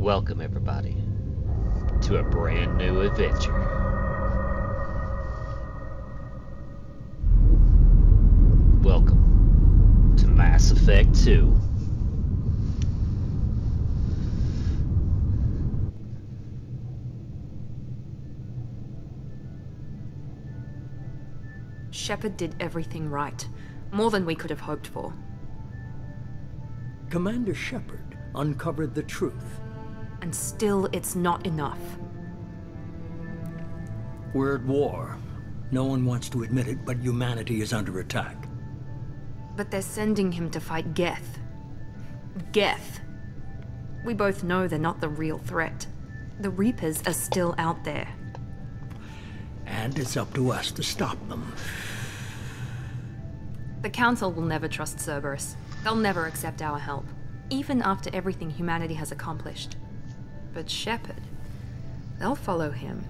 Welcome, everybody, to a brand new adventure. Welcome to Mass Effect 2. Shepard did everything right. More than we could have hoped for. Commander Shepard uncovered the truth. And still, it's not enough. We're at war. No one wants to admit it, but humanity is under attack. But they're sending him to fight Geth. Geth. We both know they're not the real threat. The Reapers are still out there. And it's up to us to stop them. The Council will never trust Cerberus. They'll never accept our help, even after everything humanity has accomplished. But Shepard, they'll follow him.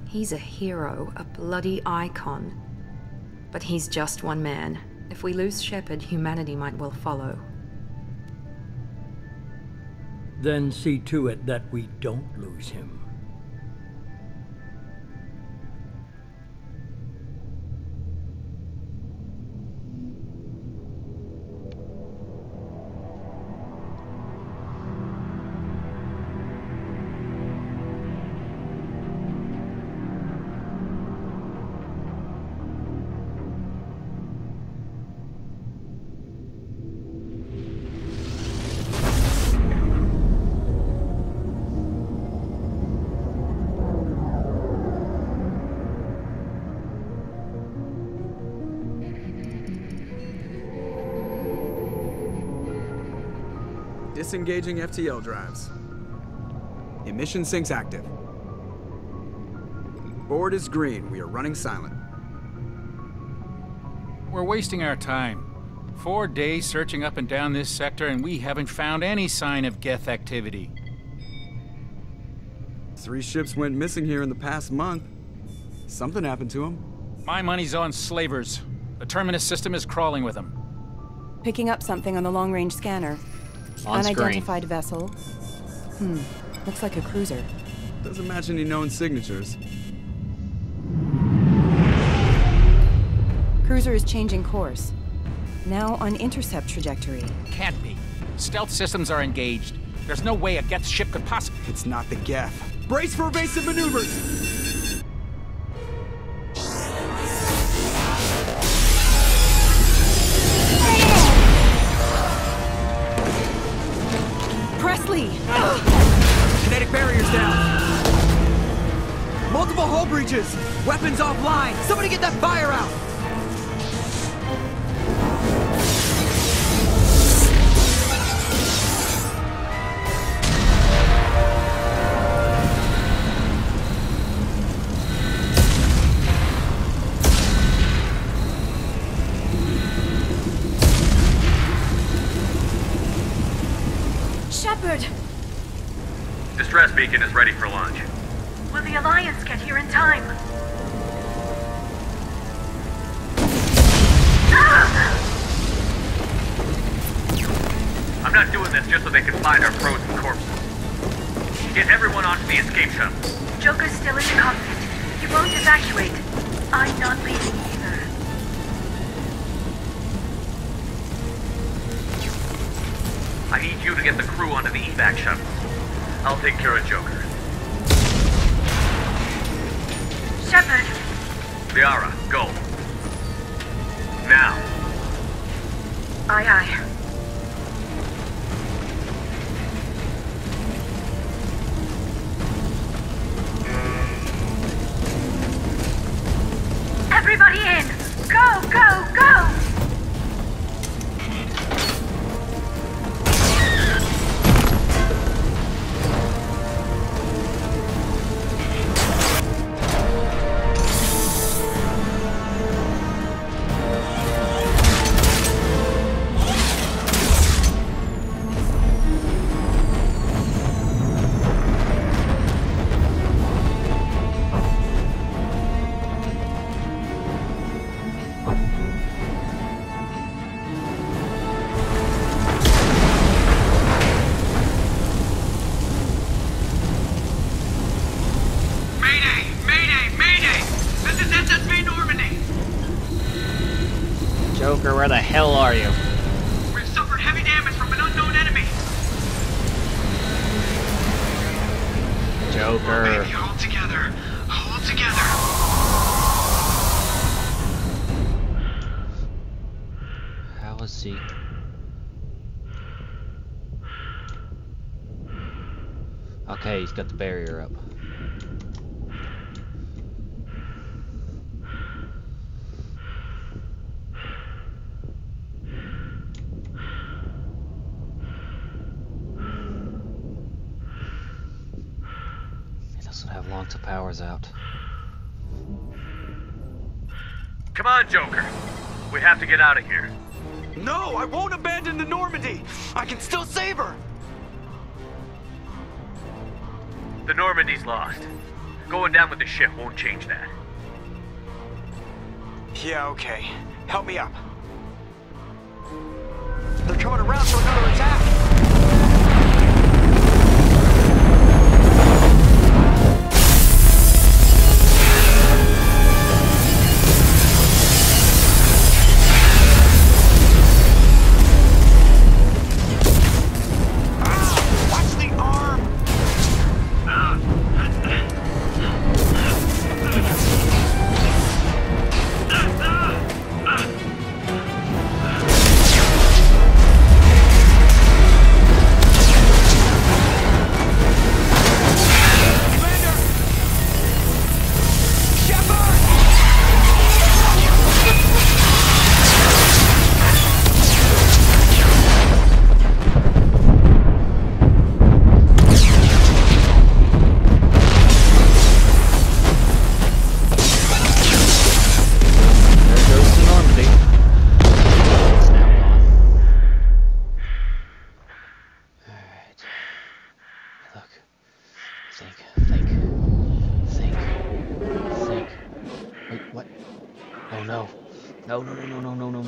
He's a hero, a bloody icon. But he's just one man. If we lose Shepard, humanity might well follow. Then see to it that we don't lose him. Disengaging FTL drives. Emission sinks active. Board is green. We are running silent. We're wasting our time. 4 days searching up and down this sector, and we haven't found any sign of Geth activity. 3 ships went missing here in the past month. Something happened to them. My money's on slavers. The Terminus system is crawling with them. Picking up something on the long-range scanner. On screen. Unidentified vessel. Looks like a cruiser. Doesn't match any known signatures. Cruiser is changing course. Now on intercept trajectory. Can't be. Stealth systems are engaged. There's no way a Geth ship could possibly... It's not the Geth. Brace for evasive maneuvers! Presley! Kinetic barriers down. Multiple hull breaches. Weapons offline. Somebody get that fire out. Shepard! Distress beacon is ready for launch. Will the Alliance get here in time? I'm not doing this just so they can find our frozen corpses. Get everyone onto the escape shuttle. Joker's still in the cockpit. You won't evacuate. I'm not leaving either. I need you to get the crew onto the evac shuttle. I'll take care of Joker. Shepard! Liara, go. Now. Aye, aye. Everybody in! Go, go, go! Joker. Baby, hold together. Hold together. How is he? Okay, he's got the barrier up. He doesn't have long till power's out. Come on, Joker. We have to get out of here. No, I won't abandon the Normandy. I can still save her. The Normandy's lost. Going down with the ship won't change that. Yeah, okay. Help me up. They're coming around for another attack.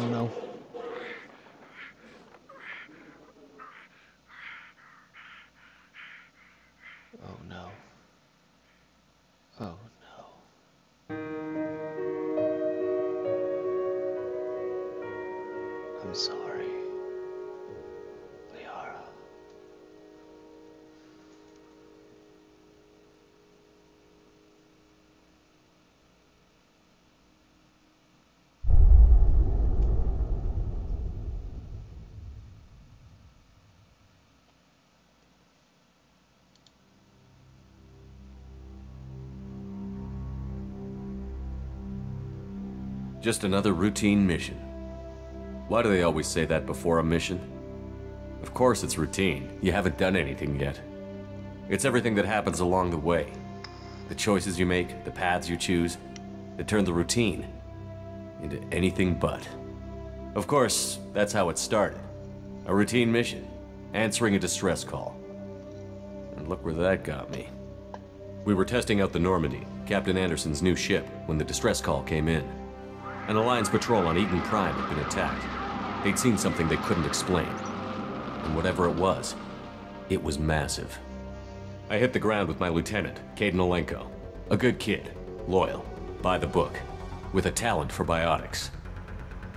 No. Oh no. Oh no. I'm sorry, Liara. Just another routine mission. Why do they always say that before a mission? Of course it's routine. You haven't done anything yet. It's everything that happens along the way. The choices you make, the paths you choose, that turn the routine into anything but. Of course, that's how it started. A routine mission, answering a distress call. And look where that got me. We were testing out the Normandy, Captain Anderson's new ship, when the distress call came in. An Alliance patrol on Eden Prime had been attacked. They'd seen something they couldn't explain. And whatever it was massive. I hit the ground with my lieutenant, Kaidan Alenko. A good kid, loyal, by the book, with a talent for biotics.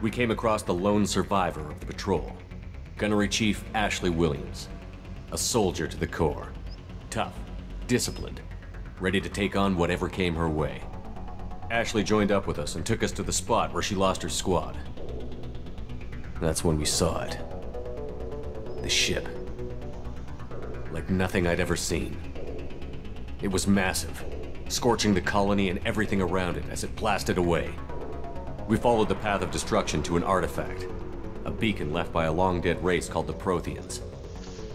We came across the lone survivor of the patrol, Gunnery Chief Ashley Williams. A soldier to the core. Tough, disciplined, ready to take on whatever came her way. Ashley joined up with us and took us to the spot where she lost her squad. That's when we saw it. The ship. Like nothing I'd ever seen. It was massive, scorching the colony and everything around it as it blasted away. We followed the path of destruction to an artifact, a beacon left by a long-dead race called the Protheans.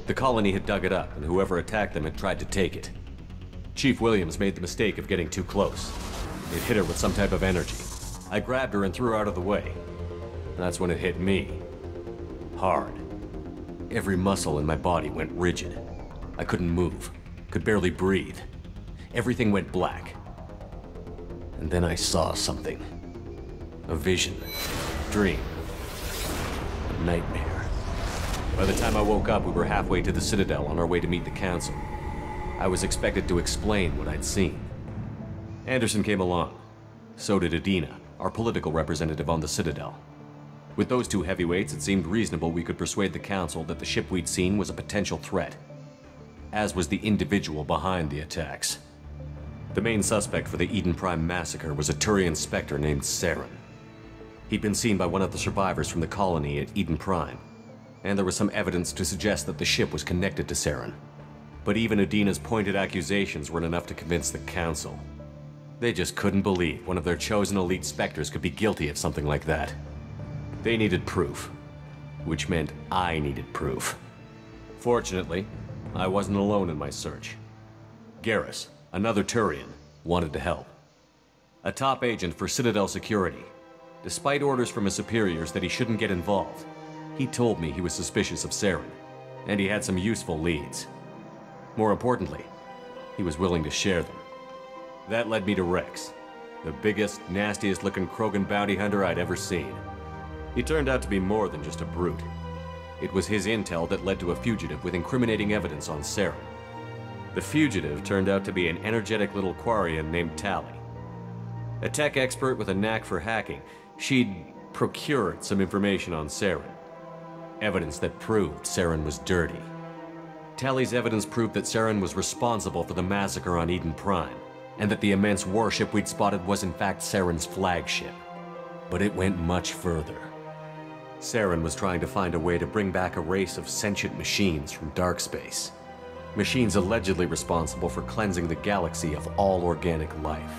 The colony had dug it up, and whoever attacked them had tried to take it. Chief Williams made the mistake of getting too close. It hit her with some type of energy. I grabbed her and threw her out of the way. That's when it hit me. Hard. Every muscle in my body went rigid. I couldn't move, could barely breathe. Everything went black. And then I saw something. A vision. Dream. A nightmare. By the time I woke up, we were halfway to the Citadel on our way to meet the Council. I was expected to explain what I'd seen. Anderson came along. So did Adina, our political representative on the Citadel. With those two heavyweights, it seemed reasonable we could persuade the Council that the ship we'd seen was a potential threat, as was the individual behind the attacks. The main suspect for the Eden Prime massacre was a Turian Spectre named Saren. He'd been seen by one of the survivors from the colony at Eden Prime, and there was some evidence to suggest that the ship was connected to Saren. But even Udina's pointed accusations weren't enough to convince the Council. They just couldn't believe one of their chosen elite Spectres could be guilty of something like that. They needed proof, which meant I needed proof. Fortunately, I wasn't alone in my search. Garrus, another Turian, wanted to help. A top agent for Citadel Security. Despite orders from his superiors that he shouldn't get involved, he told me he was suspicious of Saren, and he had some useful leads. More importantly, he was willing to share them. That led me to Rex, the biggest, nastiest-looking Krogan bounty hunter I'd ever seen. He turned out to be more than just a brute. It was his intel that led to a fugitive with incriminating evidence on Saren. The fugitive turned out to be an energetic little Quarian named Tali. A tech expert with a knack for hacking, she'd procured some information on Saren. Evidence that proved Saren was dirty. Tali's evidence proved that Saren was responsible for the massacre on Eden Prime, and that the immense warship we'd spotted was in fact Saren's flagship. But it went much further. Saren was trying to find a way to bring back a race of sentient machines from dark space. Machines allegedly responsible for cleansing the galaxy of all organic life.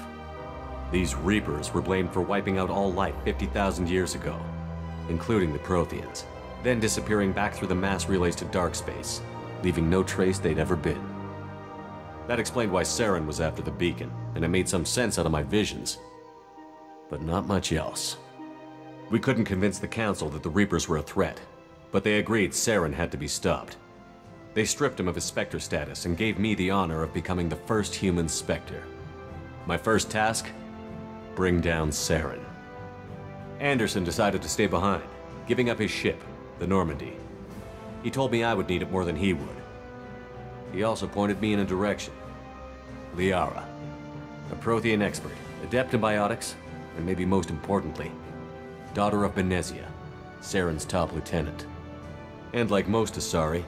These Reapers were blamed for wiping out all life 50,000 years ago, including the Protheans, then disappearing back through the mass relays to dark space, leaving no trace they'd ever been. That explained why Saren was after the beacon, and it made some sense out of my visions. But not much else. We couldn't convince the Council that the Reapers were a threat, but they agreed Saren had to be stopped. They stripped him of his Spectre status and gave me the honor of becoming the first human Spectre. My first task? Bring down Saren. Anderson decided to stay behind, giving up his ship, the Normandy. He told me I would need it more than he would. He also pointed me in a direction. Liara, a Prothean expert, adept in biotics, and maybe most importantly, daughter of Benezia, Saren's top lieutenant. And like most Asari,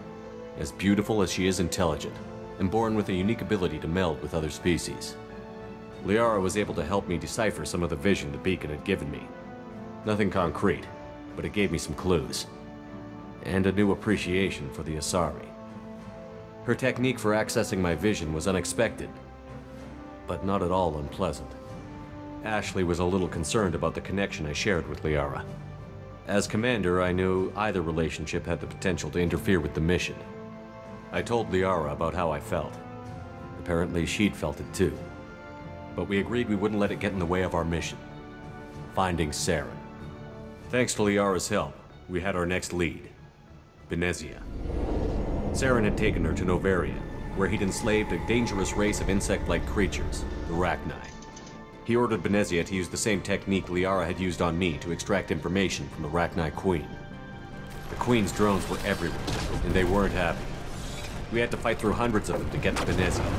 as beautiful as she is intelligent, and born with a unique ability to meld with other species. Liara was able to help me decipher some of the vision the beacon had given me. Nothing concrete, but it gave me some clues. And a new appreciation for the Asari. Her technique for accessing my vision was unexpected, but not at all unpleasant. Ashley was a little concerned about the connection I shared with Liara. As commander, I knew either relationship had the potential to interfere with the mission. I told Liara about how I felt. Apparently, she'd felt it too. But we agreed we wouldn't let it get in the way of our mission. Finding Saren. Thanks to Liara's help, we had our next lead. Benezia. Saren had taken her to Novaria, where he'd enslaved a dangerous race of insect-like creatures, the Rachni. He ordered Benezia to use the same technique Liara had used on me to extract information from the Rachni Queen. The Queen's drones were everywhere, and they weren't happy. We had to fight through hundreds of them to get to Benezia.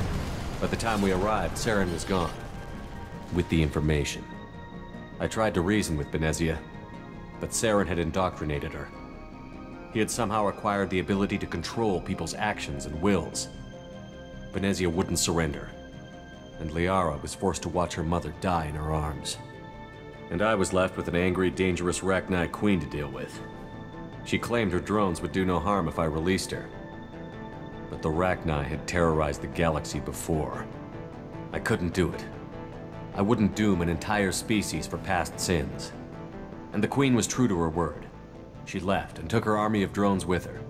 By the time we arrived, Saren was gone. With the information. I tried to reason with Benezia, but Saren had indoctrinated her. He had somehow acquired the ability to control people's actions and wills. Benezia wouldn't surrender, and Liara was forced to watch her mother die in her arms. And I was left with an angry, dangerous Rachni Queen to deal with. She claimed her drones would do no harm if I released her. But the Rachni had terrorized the galaxy before. I couldn't do it. I wouldn't doom an entire species for past sins. And the Queen was true to her word. She left and took her army of drones with her.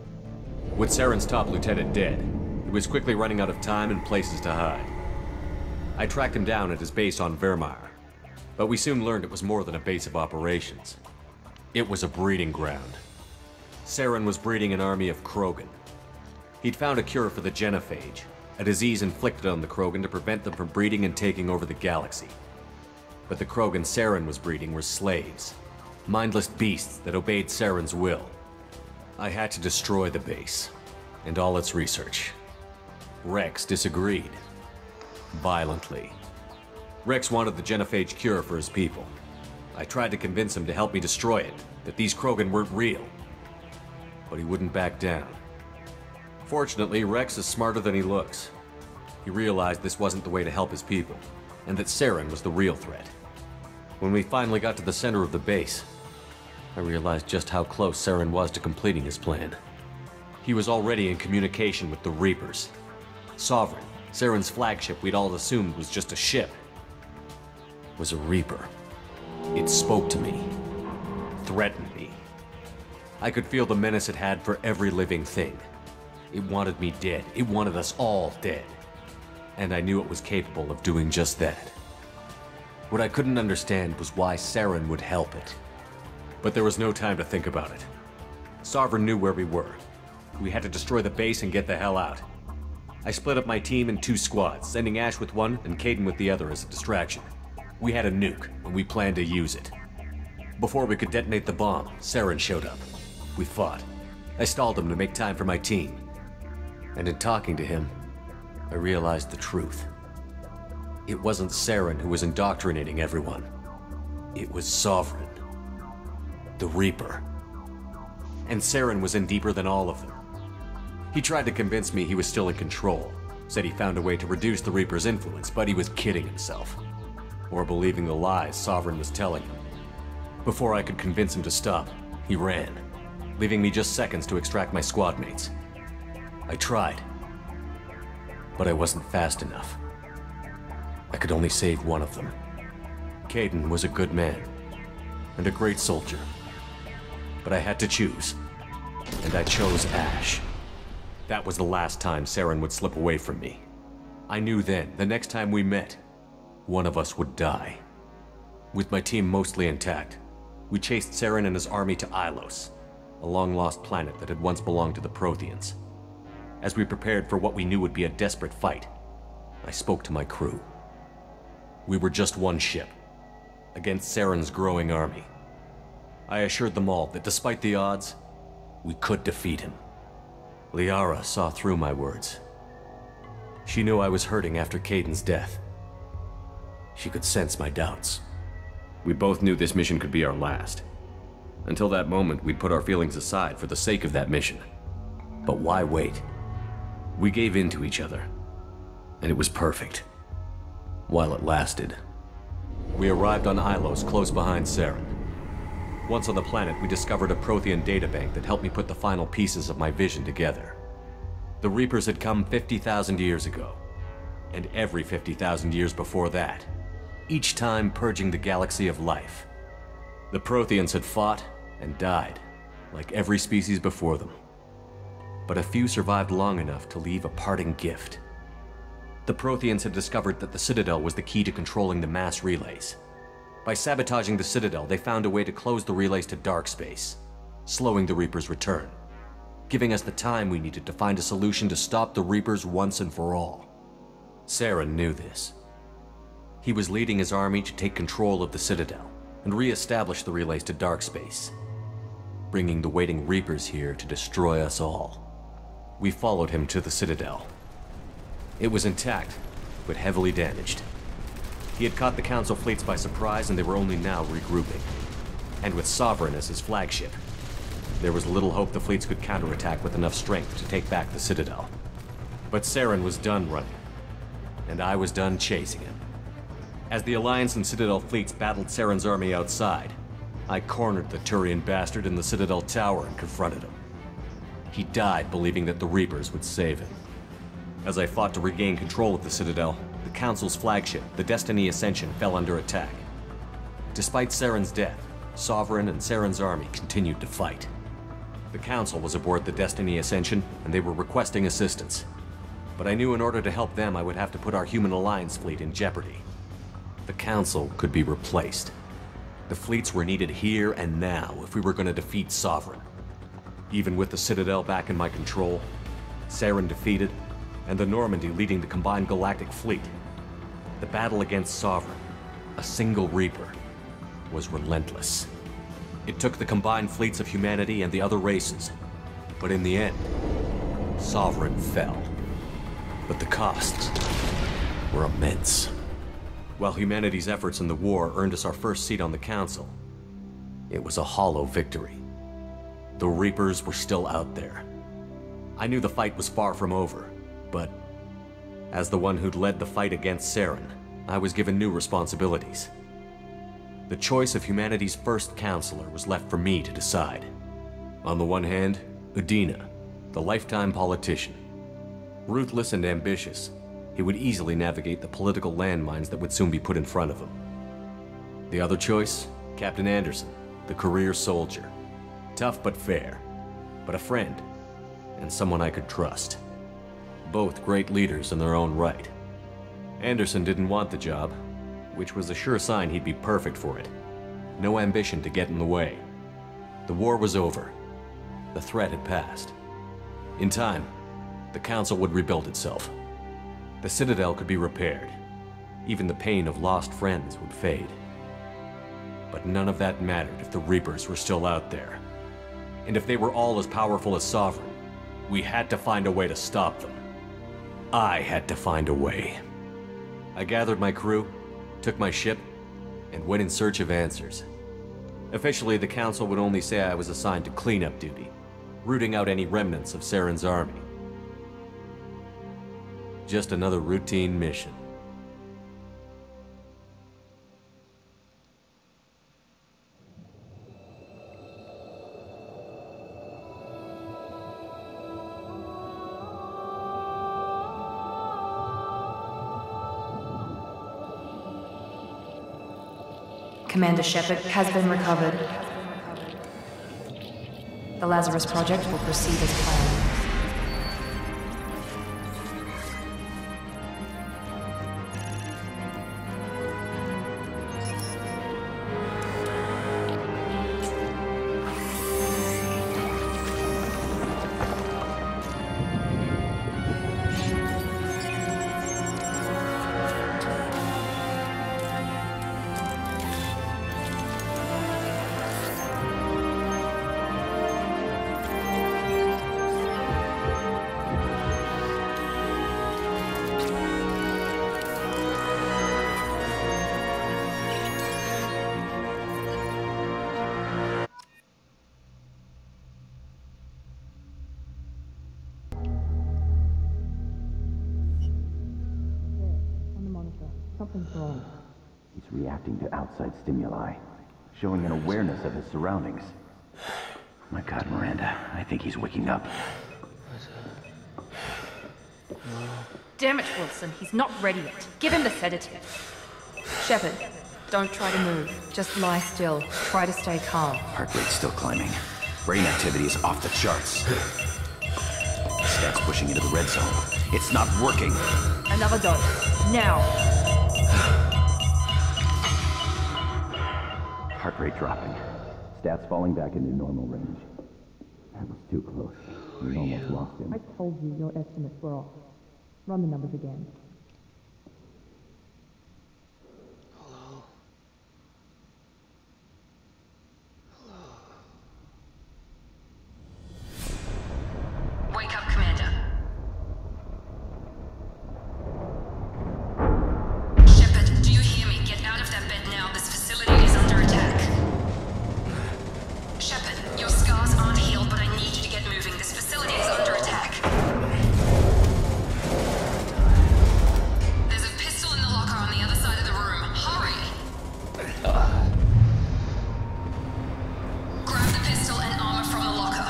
With Saren's top lieutenant dead, he was quickly running out of time and places to hide. I tracked him down at his base on Vermeer, but we soon learned it was more than a base of operations. It was a breeding ground. Saren was breeding an army of Krogan. He'd found a cure for the genophage, a disease inflicted on the Krogan to prevent them from breeding and taking over the galaxy. But the Krogan Saren was breeding were slaves, mindless beasts that obeyed Saren's will. I had to destroy the base, and all its research. Rex disagreed. Violently. Rex wanted the genophage cure for his people. I tried to convince him to help me destroy it, that these Krogan weren't real. But he wouldn't back down. Fortunately, Rex is smarter than he looks. He realized this wasn't the way to help his people, and that Saren was the real threat. When we finally got to the center of the base, I realized just how close Saren was to completing his plan. He was already in communication with the Reapers. Sovereign, Saren's flagship we'd all assumed was just a ship, was a Reaper. It spoke to me, threatened me. I could feel the menace it had for every living thing. It wanted me dead. It wanted us all dead. And I knew it was capable of doing just that. What I couldn't understand was why Saren would help it. But there was no time to think about it. Sovereign knew where we were. We had to destroy the base and get the hell out. I split up my team in 2 squads, sending Ash with one and Kaidan with the other as a distraction. We had a nuke, and we planned to use it. Before we could detonate the bomb, Saren showed up. We fought. I stalled him to make time for my team. And in talking to him, I realized the truth. It wasn't Saren who was indoctrinating everyone. It was Sovereign. The Reaper. And Saren was in deeper than all of them. He tried to convince me he was still in control. Said he found a way to reduce the Reaper's influence, but he was kidding himself. Or believing the lies Sovereign was telling him. Before I could convince him to stop, he ran, leaving me just seconds to extract my squad mates. I tried, but I wasn't fast enough. I could only save one of them. Kaidan was a good man, and a great soldier. But I had to choose, and I chose Ash. That was the last time Saren would slip away from me. I knew then, the next time we met, one of us would die. With my team mostly intact, we chased Saren and his army to Ilos, a long-lost planet that had once belonged to the Protheans. As we prepared for what we knew would be a desperate fight, I spoke to my crew. We were just one ship, against Saren's growing army. I assured them all that despite the odds, we could defeat him. Liara saw through my words. She knew I was hurting after Kaidan's death. She could sense my doubts. We both knew this mission could be our last. Until that moment, we'd put our feelings aside for the sake of that mission. But why wait? We gave in to each other, and it was perfect. While it lasted. We arrived on Ilos, close behind Saren. Once on the planet, we discovered a Prothean databank that helped me put the final pieces of my vision together. The Reapers had come 50,000 years ago, and every 50,000 years before that, each time purging the galaxy of life. The Protheans had fought and died, like every species before them. But a few survived long enough to leave a parting gift. The Protheans had discovered that the Citadel was the key to controlling the mass relays. By sabotaging the Citadel, they found a way to close the relays to dark space, slowing the Reapers' return, giving us the time we needed to find a solution to stop the Reapers once and for all. Saren knew this. He was leading his army to take control of the Citadel and re-establish the relays to dark space, bringing the waiting Reapers here to destroy us all. We followed him to the Citadel. It was intact, but heavily damaged. He had caught the Council fleets by surprise, and they were only now regrouping. And with Sovereign as his flagship, there was little hope the fleets could counterattack with enough strength to take back the Citadel. But Saren was done running, and I was done chasing him. As the Alliance and Citadel fleets battled Saren's army outside, I cornered the Turian bastard in the Citadel tower and confronted him. He died believing that the Reapers would save him. As I fought to regain control of the Citadel, the Council's flagship, the Destiny Ascension, fell under attack. Despite Saren's death, Sovereign and Saren's army continued to fight. The Council was aboard the Destiny Ascension, and they were requesting assistance. But I knew in order to help them, I would have to put our Human Alliance fleet in jeopardy. The Council could be replaced. The fleets were needed here and now if we were going to defeat Sovereign. Even with the Citadel back in my control, Saren defeated, and the Normandy leading the combined galactic fleet, the battle against Sovereign, a single Reaper, was relentless. It took the combined fleets of humanity and the other races, but in the end, Sovereign fell. But the costs were immense. While humanity's efforts in the war earned us our first seat on the Council, it was a hollow victory. The Reapers were still out there. I knew the fight was far from over, but As the one who'd led the fight against Saren, I was given new responsibilities. The choice of humanity's first counselor was left for me to decide. On the one hand, Udina, the lifetime politician. Ruthless and ambitious, he would easily navigate the political landmines that would soon be put in front of him. The other choice, Captain Anderson, the career soldier. Tough but fair, but a friend, and someone I could trust. Both great leaders in their own right. Anderson didn't want the job, which was a sure sign he'd be perfect for it. No ambition to get in the way. The war was over. The threat had passed. In time, the Council would rebuild itself. The Citadel could be repaired. Even the pain of lost friends would fade. But none of that mattered if the Reapers were still out there. And if they were all as powerful as Sovereign, we had to find a way to stop them. I had to find a way. I gathered my crew, took my ship, and went in search of answers. Officially, the Council would only say I was assigned to cleanup duty, rooting out any remnants of Saren's army. Just another routine mission. Commander Shepard has been recovered. The Lazarus Project will proceed as planned. Something's wrong. He's reacting to outside stimuli, showing an awareness of his surroundings. My God, Miranda, I think he's waking up. Damn it, Wilson, he's not ready yet. Give him the sedative. Shepard, don't try to move. Just lie still. Try to stay calm. Heart rate's still climbing. Brain activity is off the charts. Stats pushing into the red zone. It's not working. Another dose. Now. Heart rate dropping. Stats falling back into normal range. That was too close. We almost lost him. I told you your estimates were off. Run the numbers again. Hello? Hello? Wake up, Commander. Shepard, do you hear me? Get out of that bed now. This facility is under attack. Shepard, your scars aren't healed, but I need you to get moving. This facility is under attack. There's a pistol in the locker on the other side of the room. Hurry! Grab the pistol and armor from the locker.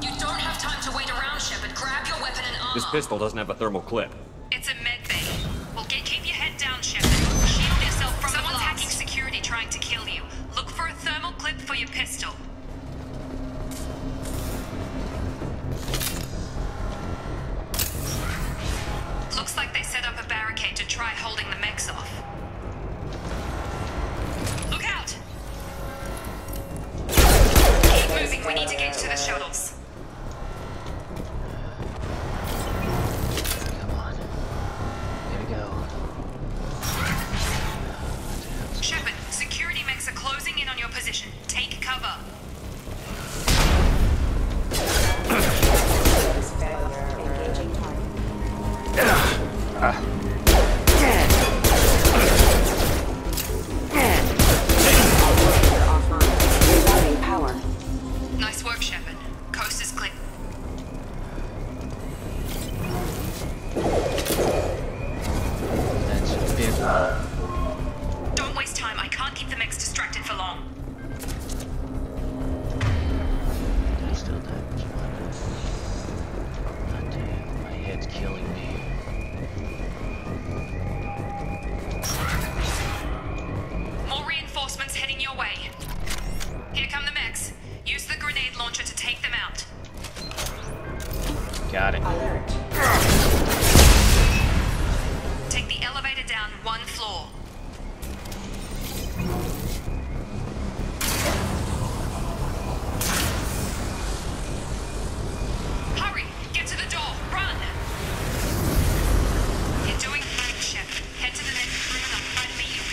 You don't have time to wait around, Shepard. Grab your weapon and armor. This pistol doesn't have a thermal clip. It's a med bay. Well, keep your head down, Shepard. Shield yourself from someone's hacking security trying to kill you. Look for a thermal clip for your pistol. Looks like they set up a barricade to try holding the mechs off. Look out! Keep moving. We need to get to the shuttles. Come on. Here we go. Shepard, security mechs are closing in on your position. Take cover. Nice work, Shepard. Coast is clear. Take the elevator down 1 floor. Hurry! Get to the door! Run! You're doing fine, Shepard. Head to the next room and I'll try to meet you.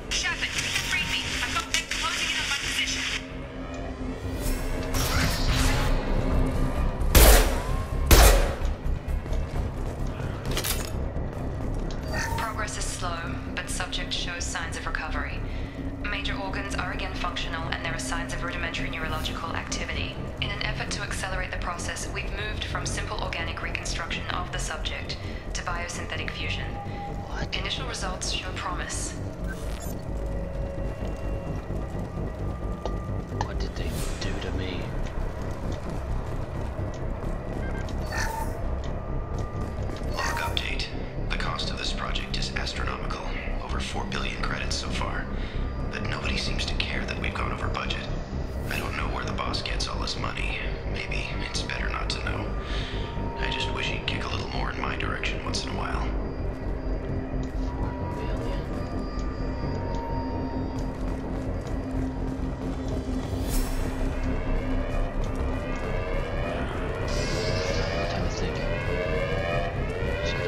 Shepard, read me. I've got them closing in on my position. Progress is slow, but subject shows signs of recovery. Major organs are again functional, and there are signs of rudimentary neurological activity. In an effort to accelerate the process, we've moved from simple organic reconstruction of the subject to biosynthetic fusion. Initial results show promise. What did they do to me? Log update. The cost of this project is astronomical. Over 4 billion credits so far. But nobody seems to care that we've gone over budget. I don't know where the boss gets all his money. Maybe it's better not to know. I just wish he'd kick a little more in my direction once in a while. 4 billion. What time is it? Should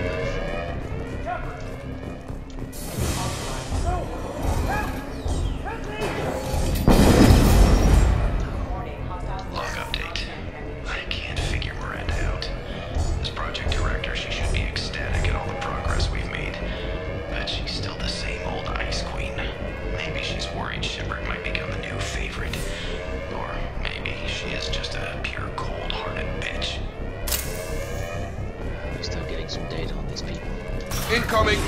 Log update. I can't figure Miranda out. As project director, she should be ecstatic at all the progress we've made. But she's still the same old ice queen. Maybe she's worried Shepard might become a new favorite. Or maybe she is just a pure cold-hearted bitch. We're still getting some data on these people. Incoming!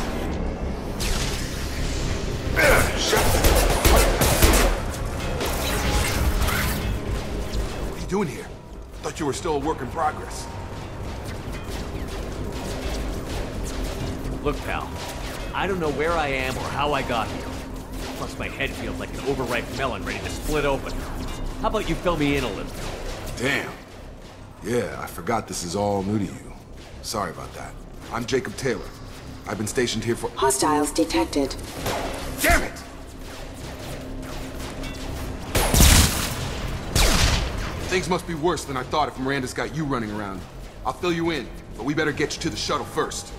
What are you doing here? Thought you were still a work in progress. Look, pal. I don't know where I am or how I got here. Plus, my head feels like an overripe melon ready to split open. How about you fill me in a little? Damn. Yeah, I forgot this is all new to you. Sorry about that. I'm Jacob Taylor. I've been stationed here for— Hostiles detected. Damn it! Things must be worse than I thought if Miranda's got you running around. I'll fill you in, but we better get you to the shuttle first.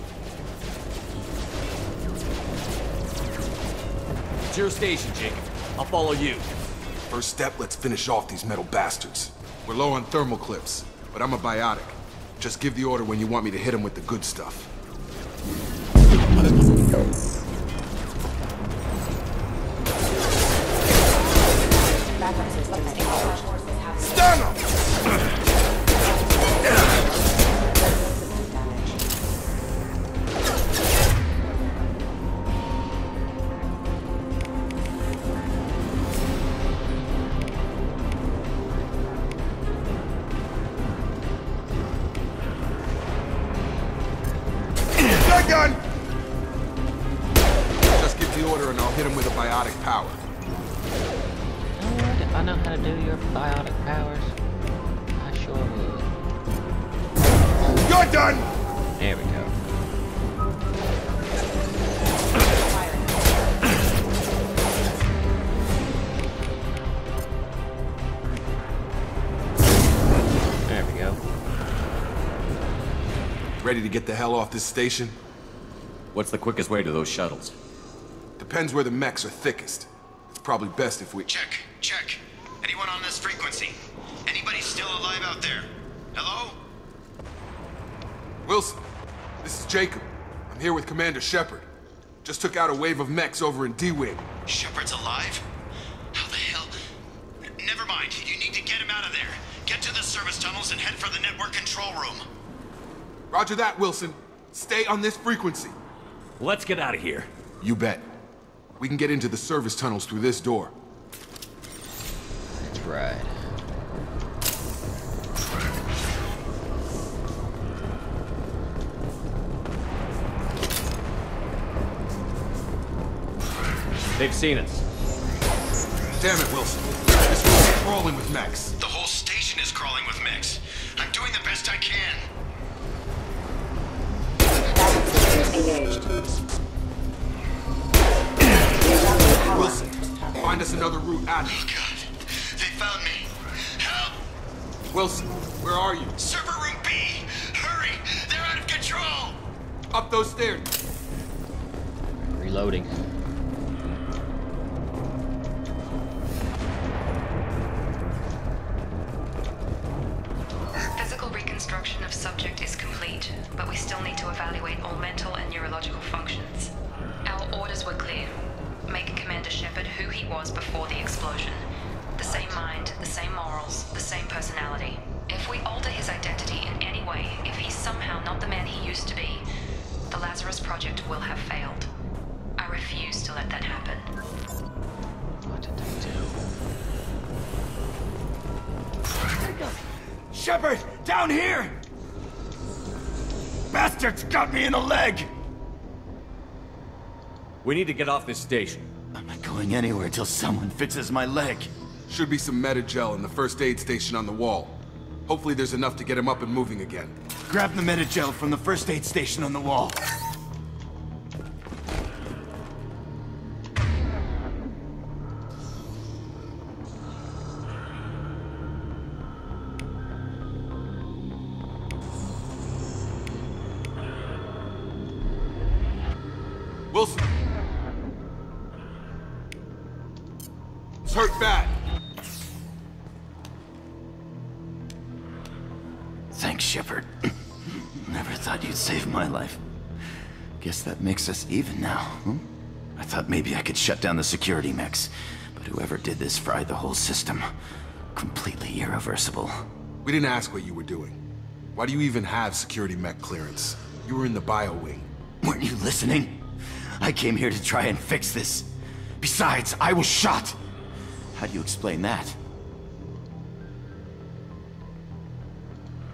It's your station, Jacob. I'll follow you. First step, let's finish off these metal bastards. We're low on thermal clips, but I'm a biotic. Just give the order when you want me to hit them with the good stuff. Stun them! Gun! Just give the order and I'll hit him with a biotic power. Alright, if I know how to do your biotic powers, I sure would. You're done! There we go. There we go. Ready to get the hell off this station? What's the quickest way to those shuttles? Depends where the mechs are thickest. It's probably best if we— Check. Anyone on this frequency? Anybody still alive out there? Hello? Wilson, this is Jacob. I'm here with Commander Shepard. Just took out a wave of mechs over in D-Wing. Shepard's alive? How the hell? Never mind. You need to get him out of there. Get to the service tunnels and head for the network control room. Roger that, Wilson. Stay on this frequency. Let's get out of here. You bet. We can get into the service tunnels through this door. That's right. They've seen us. Damn it, Wilson. This room's crawling with mechs. The whole station is crawling with mechs. I'm doing the best I can. engaged. Wilson, find us another route out. Oh God, they found me. Help! Wilson, where are you? Server room B! Hurry! They're out of control! Up those stairs. Reloading. Physical reconstruction of subject is complete, but we still need to evaluate all mental and neurological functions. Our orders were clear. Make Commander Shepard who he was before the explosion. The same mind, the same morals, the same personality. If we alter his identity in any way, if he's somehow not the man he used to be, the Lazarus Project will have failed. I refuse to let that happen. What did they do? Shepard, down here! Bastards got me in the leg! We need to get off this station. I'm not going anywhere till someone fixes my leg. Should be some Metagel in the first aid station on the wall. Hopefully there's enough to get him up and moving again. Grab the Metagel from the first aid station on the wall. Wilson! It's hurt bad. Thanks, Shepard. Never thought you'd save my life. Guess that makes us even now, hmm? I thought maybe I could shut down the security mechs, but whoever did this fried the whole system. Completely irreversible. We didn't ask what you were doing. Why do you even have security mech clearance? You were in the bio wing. Weren't you listening? I came here to try and fix this. Besides, I was shot. How do you explain that?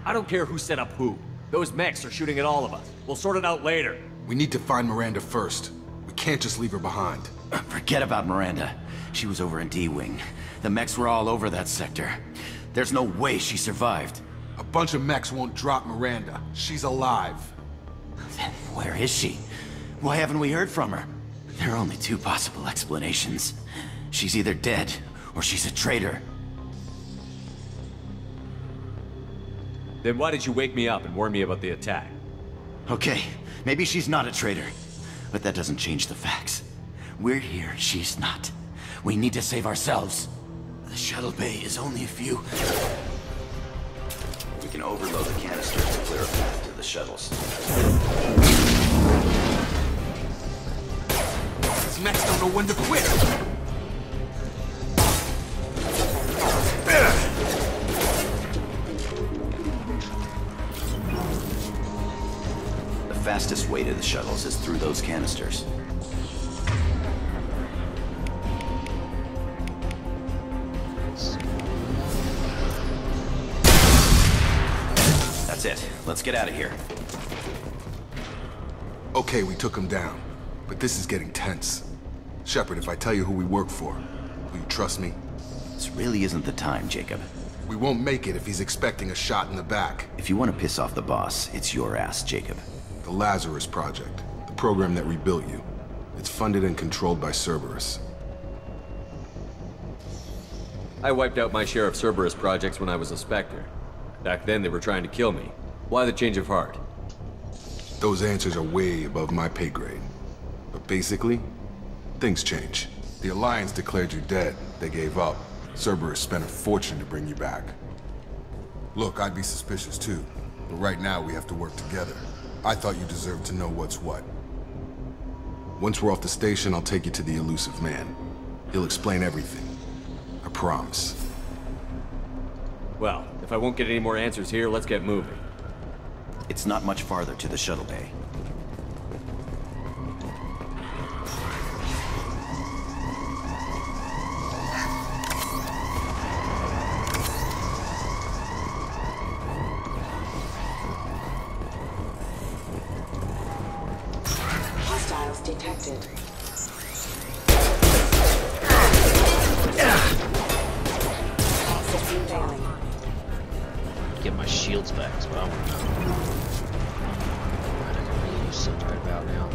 I don't care who set up who. Those mechs are shooting at all of us. We'll sort it out later. We need to find Miranda first. We can't just leave her behind. Forget about Miranda. She was over in D-Wing. The mechs were all over that sector. There's no way she survived. A bunch of mechs won't drop Miranda. She's alive. Then where is she? Why haven't we heard from her? There are only two possible explanations. She's either dead, or she's a traitor. Then why did you wake me up and warn me about the attack? Okay, maybe she's not a traitor. But that doesn't change the facts. We're here, she's not. We need to save ourselves. The shuttle bay is only a few... We can overload the canisters to clear a path to the shuttles. These mechs don't know when to quit. The fastest way to the shuttles is through those canisters. That's it. Let's get out of here. Okay, we took him down. But this is getting tense. Shepard, if I tell you who we work for, will you trust me? This really isn't the time, Jacob. We won't make it if he's expecting a shot in the back. If you want to piss off the boss, it's your ass, Jacob. The Lazarus Project, the program that rebuilt you. It's funded and controlled by Cerberus. I wiped out my share of Cerberus projects when I was a Spectre. Back then, they were trying to kill me. Why the change of heart? Those answers are way above my pay grade. But basically, things change. The Alliance declared you dead. They gave up. Cerberus spent a fortune to bring you back. Look, I'd be suspicious too. But right now, we have to work together. I thought you deserved to know what's what. Once we're off the station, I'll take you to the elusive man. He'll explain everything. I promise. Well, if I won't get any more answers here, let's get moving. It's not much farther to the shuttle bay. Hostiles detected. System failing. Get my shields back is what I want to know. What I can really use some right about now.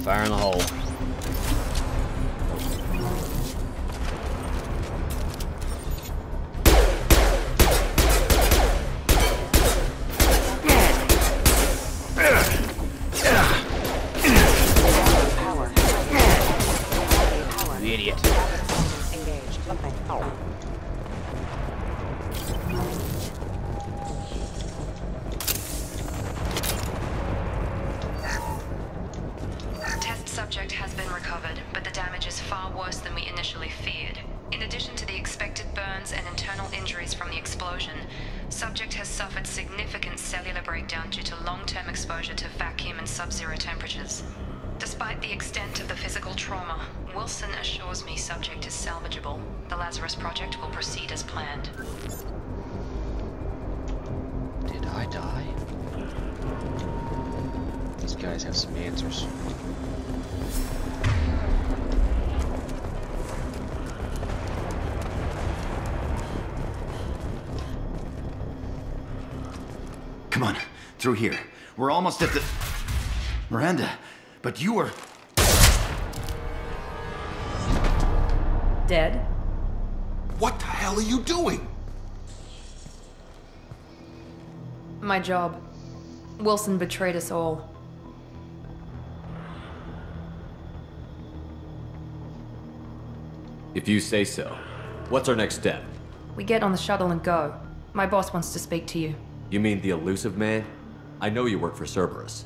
Fire in the hole. You idiot. Engaged. Test subject has been recovered, but the damage is far worse than we initially feared. In addition to the expected burns and internal injuries from the explosion, subject has suffered significant cellular breakdown due to long-term exposure to vacuum and sub-zero temperatures. Despite the extent of the physical trauma, Wilson assures me subject is salvageable. The Lazarus Project will proceed as planned. Did I die? These guys have some answers. Come on, through here. We're almost at the... Miranda, but you were... Dead? What the hell are you doing? My job. Wilson betrayed us all. If you say so. What's our next step? We get on the shuttle and go. My boss wants to speak to you. You mean the elusive man? I know you work for Cerberus.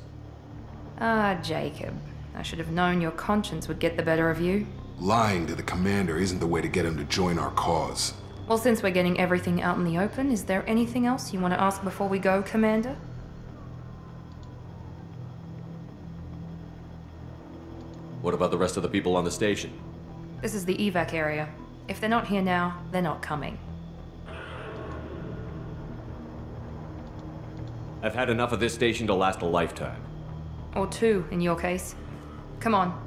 Ah, Jacob. I should have known your conscience would get the better of you. Lying to the commander isn't the way to get him to join our cause. Well, since we're getting everything out in the open, is there anything else you want to ask before we go, Commander? What about the rest of the people on the station? This is the evac area. If they're not here now, they're not coming. I've had enough of this station to last a lifetime. Or two, in your case. Come on.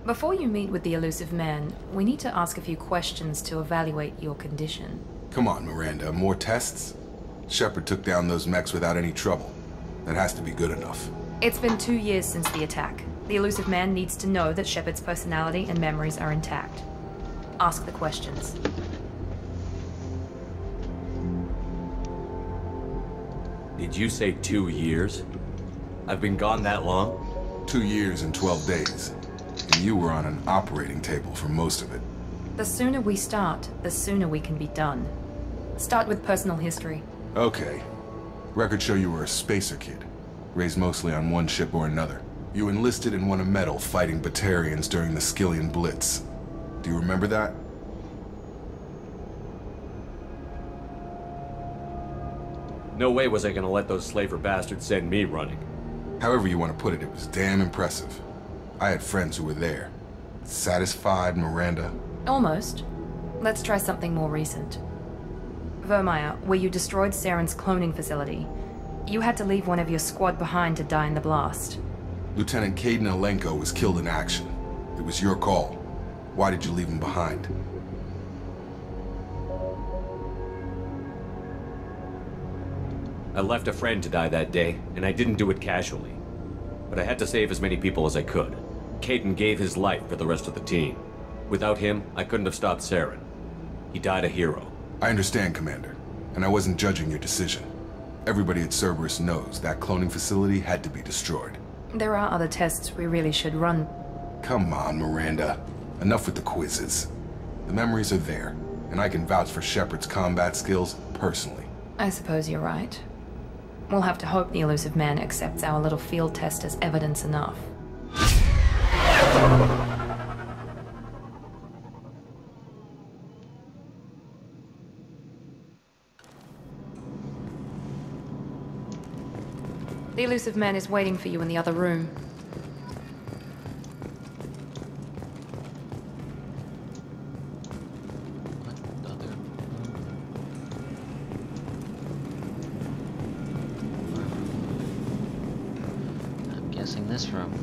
Before you meet with the elusive man, we need to ask a few questions to evaluate your condition. Come on, Miranda, more tests? Shepard took down those mechs without any trouble. That has to be good enough. It's been 2 years since the attack. The elusive man needs to know that Shepard's personality and memories are intact. Ask the questions. Did you say 2 years? I've been gone that long? 2 years and 12 days. And you were on an operating table for most of it. The sooner we start, the sooner we can be done. Start with personal history. Okay. Records show you were a spacer kid, raised mostly on one ship or another. You enlisted and won a medal fighting Batarians during the Skillian Blitz. Do you remember that? No way was I gonna let those slaver bastards send me running. However you want to put it, it was damn impressive. I had friends who were there. Satisfied, Miranda? Almost. Let's try something more recent. Vermeer, where you destroyed Saren's cloning facility, you had to leave one of your squad behind to die in the blast. Lieutenant Kaidan Alenko was killed in action. It was your call. Why did you leave him behind? I left a friend to die that day, and I didn't do it casually. But I had to save as many people as I could. Kaidan gave his life for the rest of the team. Without him, I couldn't have stopped Saren. He died a hero. I understand, Commander, and I wasn't judging your decision. Everybody at Cerberus knows that cloning facility had to be destroyed. There are other tests we really should run. Come on, Miranda. Enough with the quizzes. The memories are there, and I can vouch for Shepard's combat skills personally. I suppose you're right. We'll have to hope the elusive man accepts our little field test as evidence enough. The elusive man is waiting for you in the other room. accessing this room?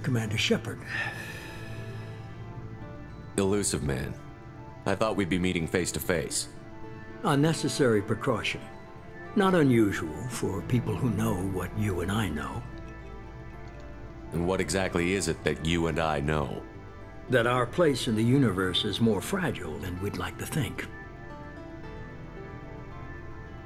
Commander Shepard. Elusive man. I thought we'd be meeting face to face. Unnecessary precaution. Not unusual for people who know what you and I know. And what exactly is it that you and I know? That our place in the universe is more fragile than we'd like to think.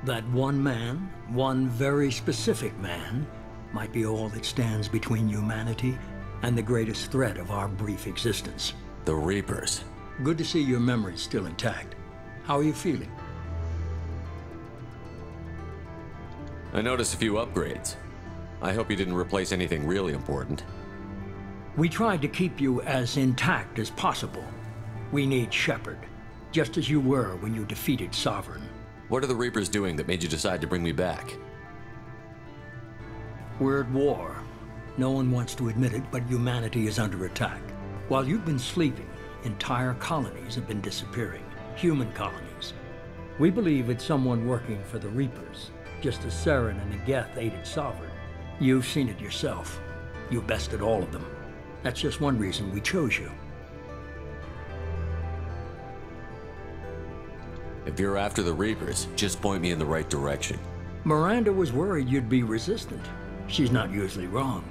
That one man, one very specific man, might be all that stands between humanity and the greatest threat of our brief existence. The Reapers. Good to see your memory's still intact. How are you feeling? I noticed a few upgrades. I hope you didn't replace anything really important. We tried to keep you as intact as possible. We need Shepard, just as you were when you defeated Sovereign. What are the Reapers doing that made you decide to bring me back? We're at war. No one wants to admit it, but humanity is under attack. While you've been sleeping, entire colonies have been disappearing. Human colonies. We believe it's someone working for the Reapers, just as Saren and Negeth aided Sovereign. You've seen it yourself. You bested all of them. That's just one reason we chose you. If you're after the Reapers, just point me in the right direction. Miranda was worried you'd be resistant. She's not usually wrong.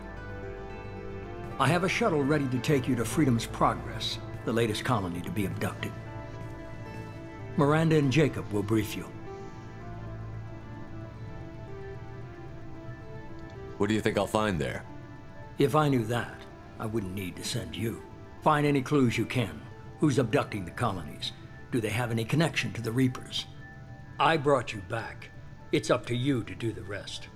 I have a shuttle ready to take you to Freedom's Progress, the latest colony to be abducted. Miranda and Jacob will brief you. What do you think I'll find there? If I knew that, I wouldn't need to send you. Find any clues you can. Who's abducting the colonies? Do they have any connection to the Reapers? I brought you back. It's up to you to do the rest.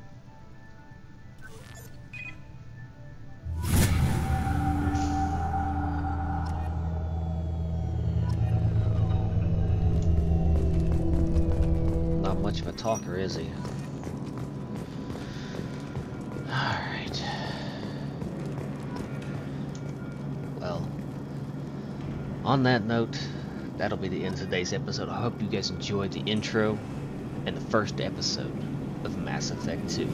Not much of a talker, is he? Alright. Well, on that note, that'll be the end of today's episode. I hope you guys enjoyed the intro and the first episode of Mass Effect 2.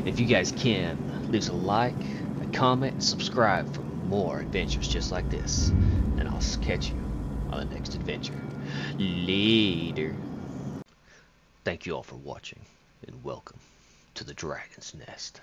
If you guys can, leave us a like, a comment, and subscribe for more adventures just like this. And I'll catch you on the next adventure. Later. Thank you all for watching, and welcome to the Dragon's Nest.